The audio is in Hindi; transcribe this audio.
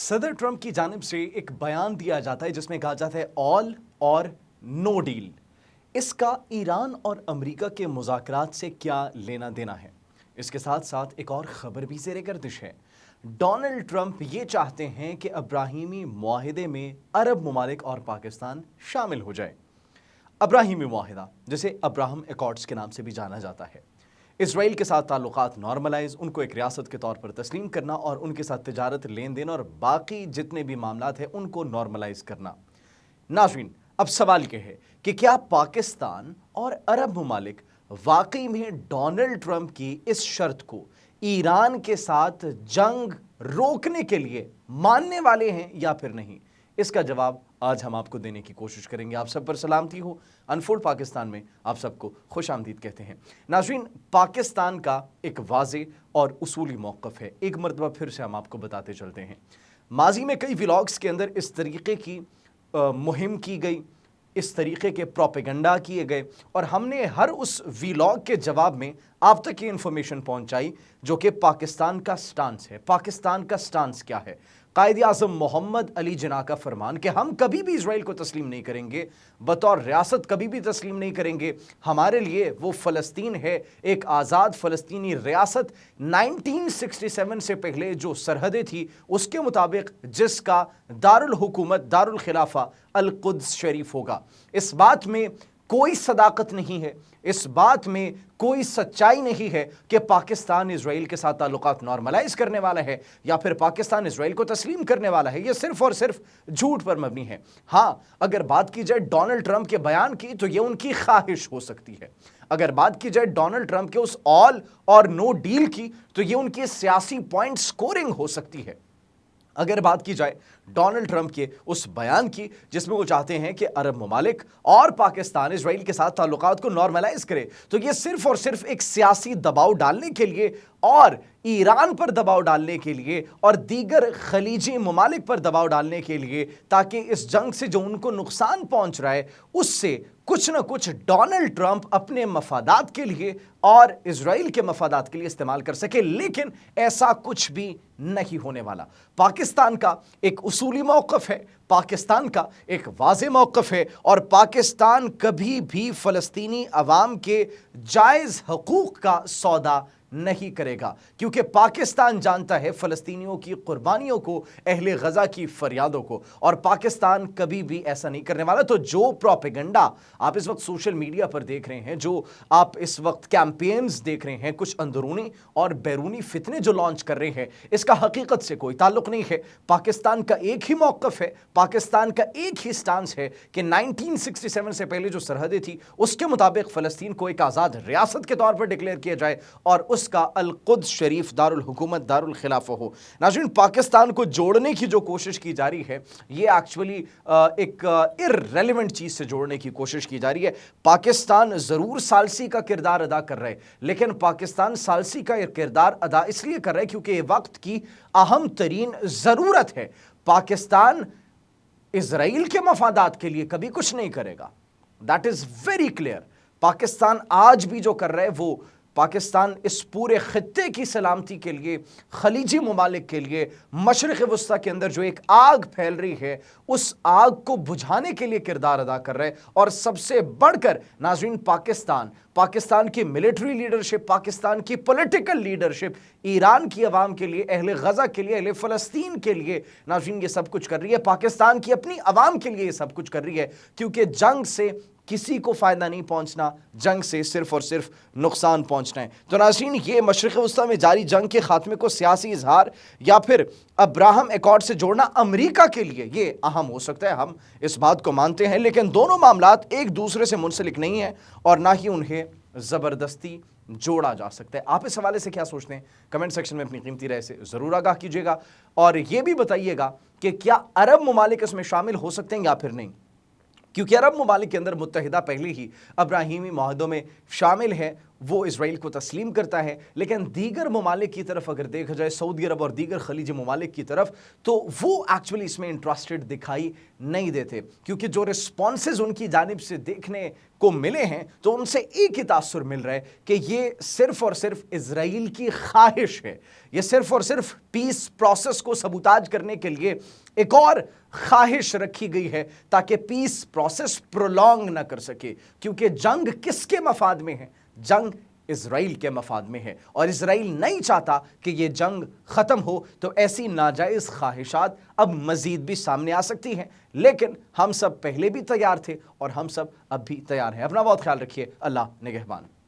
सदर ट्रंप की जानिब से एक बयान दिया जाता है जिसमें कहा जाता है ऑल और नो डील। इसका ईरान और अमेरिका के मुज़ाकरात से क्या लेना देना है? इसके साथ साथ एक और ख़बर भी ज़ेरे गर्दिश है। डोनाल्ड ट्रंप ये चाहते हैं कि अब्राहीमी मुआहिदे में अरब ममालिक और पाकिस्तान शामिल हो जाए। अब्राहीमी मुआहिदा, जिसे अब्राहम एकॉर्ड्स के नाम से भी जाना जाता है, इसराइल के साथ ताल्लुकात नॉर्मलाइज, उनको एक रियासत के तौर पर तस्लीम करना और उनके साथ तिजारत, लेन देन और बाकी जितने भी मामलात हैं उनको नॉर्मलाइज करना। नाज़रीन, अब सवाल यह है कि क्या पाकिस्तान और अरब ममालिक वाकई में डोनाल्ड ट्रंप की इस शर्त को ईरान के साथ जंग रोकने के लिए मानने वाले हैं या फिर नहीं? इसका जवाब आज हम आपको देने की कोशिश करेंगे। आप सब पर सलामती हो। अनफोल्ड पाकिस्तान में आप सबको खुश आमदीद कहते हैं। नाज़रीन, पाकिस्तान का एक वाज़े और उसूली मौक़िफ़ है। एक मरतबा फिर से हम आपको बताते चलते हैं। माजी में कई व्लॉग्स के अंदर इस तरीके की मुहिम की गई, इस तरीके के प्रोपेगेंडा किए गए और हमने हर उस व्लॉग के जवाब में आप तक ये इंफॉर्मेशन पहुंचाई जो कि पाकिस्तान का स्टांस है। पाकिस्तान का स्टांस क्या है? कायद-ए-आज़म मोहम्मद अली जिन्ना का फरमान कि हम कभी भी इसराइल को तस्लीम नहीं करेंगे, बतौर रियासत कभी भी तस्लीम नहीं करेंगे। हमारे लिए वो फ़लस्तीन है, एक आज़ाद फ़लस्तीनी रियासत 1967 से पहले जो सरहदें थी उसके मुताबिक, जिसका दारुल हुकूमत, दारुल खिलाफा अल-कुद्स शरीफ होगा। इस बात में कोई सदाकत नहीं है, इस बात में कोई सच्चाई नहीं है कि पाकिस्तान इसराइल के साथ ताल्लुकात नॉर्मलाइज करने वाला है या फिर पाकिस्तान इसराइल को तस्लीम करने वाला है। यह सिर्फ और सिर्फ झूठ पर मबनी है। हाँ, अगर बात की जाए डोनाल्ड ट्रंप के बयान की तो यह उनकी ख्वाहिश हो सकती है। अगर बात की जाए डोनाल्ड ट्रंप के उस ऑल और नो डील की तो यह उनकी सियासी पॉइंट स्कोरिंग हो सकती है। अगर बात की जाए डोनाल्ड ट्रंप के उस बयान की जिसमें वो चाहते हैं कि अरब ममालिक और पाकिस्तान इसराइल के साथ ताल्लुकात को नॉर्मलाइज करे, तो ये सिर्फ और सिर्फ एक सियासी दबाव डालने के लिए और ईरान पर दबाव डालने के लिए और दीगर खलीजी ममालिक पर दबाव डालने के लिए, ताकि इस जंग से जो उनको नुकसान पहुंच रहा है उससे कुछ ना कुछ डोनाल्ड ट्रंप अपने मफादात के लिए और इसराइल के मफादात के लिए इस्तेमाल कर सके। लेकिन ऐसा कुछ भी नहीं होने वाला। पाकिस्तान का एक उसूली मौक़िफ़ है, पाकिस्तान का एक वाज़े मौक़िफ़ है और पाकिस्तान कभी भी फ़लस्तीनी अवाम के जायज़ हकूक़ का सौदा नहीं करेगा, क्योंकि पाकिस्तान जानता है फ़लस्तीनियों की कुर्बानियों को, अहले गज़ा की फरियादों को, और पाकिस्तान कभी भी ऐसा नहीं करने वाला। तो जो प्रोपेगेंडा आप इस वक्त सोशल मीडिया पर देख रहे हैं, जो आप इस वक्त कैंपेन्स देख रहे हैं, कुछ अंदरूनी और बैरूनी फितने जो लॉन्च कर रहे हैं, इसका हकीकत से कोई ताल्लुक नहीं है। पाकिस्तान का एक ही मौक़िफ़ है, पाकिस्तान का एक ही स्टांस है कि 1967 से पहले जो सरहदें थी उसके मुताबिक फ़लस्तीन को एक आज़ाद रियासत के तौर पर डिक्लेयर किया जाए और उसका अल-कुद्स शरीफ दारुल हुकूमत, दारुल खिलाफा हो। नाज़रीन, पाकिस्तान को जोड़ने की जो कोशिश की जा रही है, ये एक्चुअली एक इर्रेलेवेंट चीज़ से जोड़ने की कोशिश की जा रही है। पाकिस्तान ज़रूर सालसी का किरदार अदा कर रहा है, लेकिन पाकिस्तान सालसी का किरदार अदा इसलिए कर रहा है क्योंकि वक्त की अहम तरीन ज़रूरत है। पाकिस्तान इसराइल के मफादात के लिए कभी कुछ नहीं करेगा, that is very clear. Pakistan आज भी जो कर रहा है वो पाकिस्तान इस पूरे खित्ते की सलामती के लिए, खलीजी ममालिक के लिए, मशरिक़ वस्ता के अंदर जो एक आग फैल रही है उस आग को बुझाने के लिए किरदार अदा कर रहे हैं। और सबसे बढ़कर नाज़रीन, पाकिस्तान की मिलिट्री लीडरशिप, पाकिस्तान की पॉलिटिकल लीडरशिप ईरान की अवाम के लिए, अहले गज़ा के लिए, अहले फ़लस्तीन के लिए नाज़रीन ये सब कुछ कर रही है। पाकिस्तान की अपनी अवाम के लिए ये सब कुछ कर रही है, क्योंकि जंग से किसी को फ़ायदा नहीं पहुंचना, जंग से सिर्फ और सिर्फ नुकसान पहुंचना है। तो नाज़रीन, ये मशरिक़ वस्ता में जारी जंग के खात्मे को सियासी इजहार या फिर अब्राहम एकॉर्ड से जोड़ना अमेरिका के लिए ये अहम हो सकता है, हम इस बात को मानते हैं। लेकिन दोनों मामलात एक दूसरे से मुंसलिक नहीं है और ना ही उन्हें ज़बरदस्ती जोड़ा जा सकता है। आप इस हवाले से क्या सोचते हैं? कमेंट सेक्शन में अपनी कीमती राय से ज़रूर आगाह कीजिएगा और ये भी बताइएगा कि क्या अरब ममालिक इसमें शामिल हो सकते हैं या फिर नहीं, क्योंकि अरब ममालिक के अंदर मुत्तहिदा पहले ही अब्राहीमी मुआहदों में शामिल है वो इसराइल को तस्लीम करता है, लेकिन दीगर ममालिक की तरफ अगर देखा जाए, सऊदी अरब और दीगर खलीजी ममालिक की तरफ, तो वो एक्चुअली इसमें इंटरेस्टेड दिखाई नहीं देते, क्योंकि जो रिस्पॉन्सेज उनकी जानिब से देखने को मिले हैं तो उनसे एक ही तासुर मिल रहा है कि ये सिर्फ और सिर्फ इसराइल की ख्वाहिश है, ये सिर्फ और सिर्फ पीस प्रोसेस को सबूताज करने के लिए एक और ख्वाहिश रखी गई है ताकि पीस प्रोसेस प्रोलॉन्ग ना कर सके, क्योंकि जंग किसके मफाद में है? जंग इजराइल के मफाद में है, और इजराइल नहीं चाहता कि यह जंग खत्म हो। तो ऐसी नाजायज ख्वाहिशात अब मजीद भी सामने आ सकती हैं, लेकिन हम सब पहले भी तैयार थे और हम सब अब भी तैयार हैं। अपना बहुत ख्याल रखिए। अल्लाह निगहबान।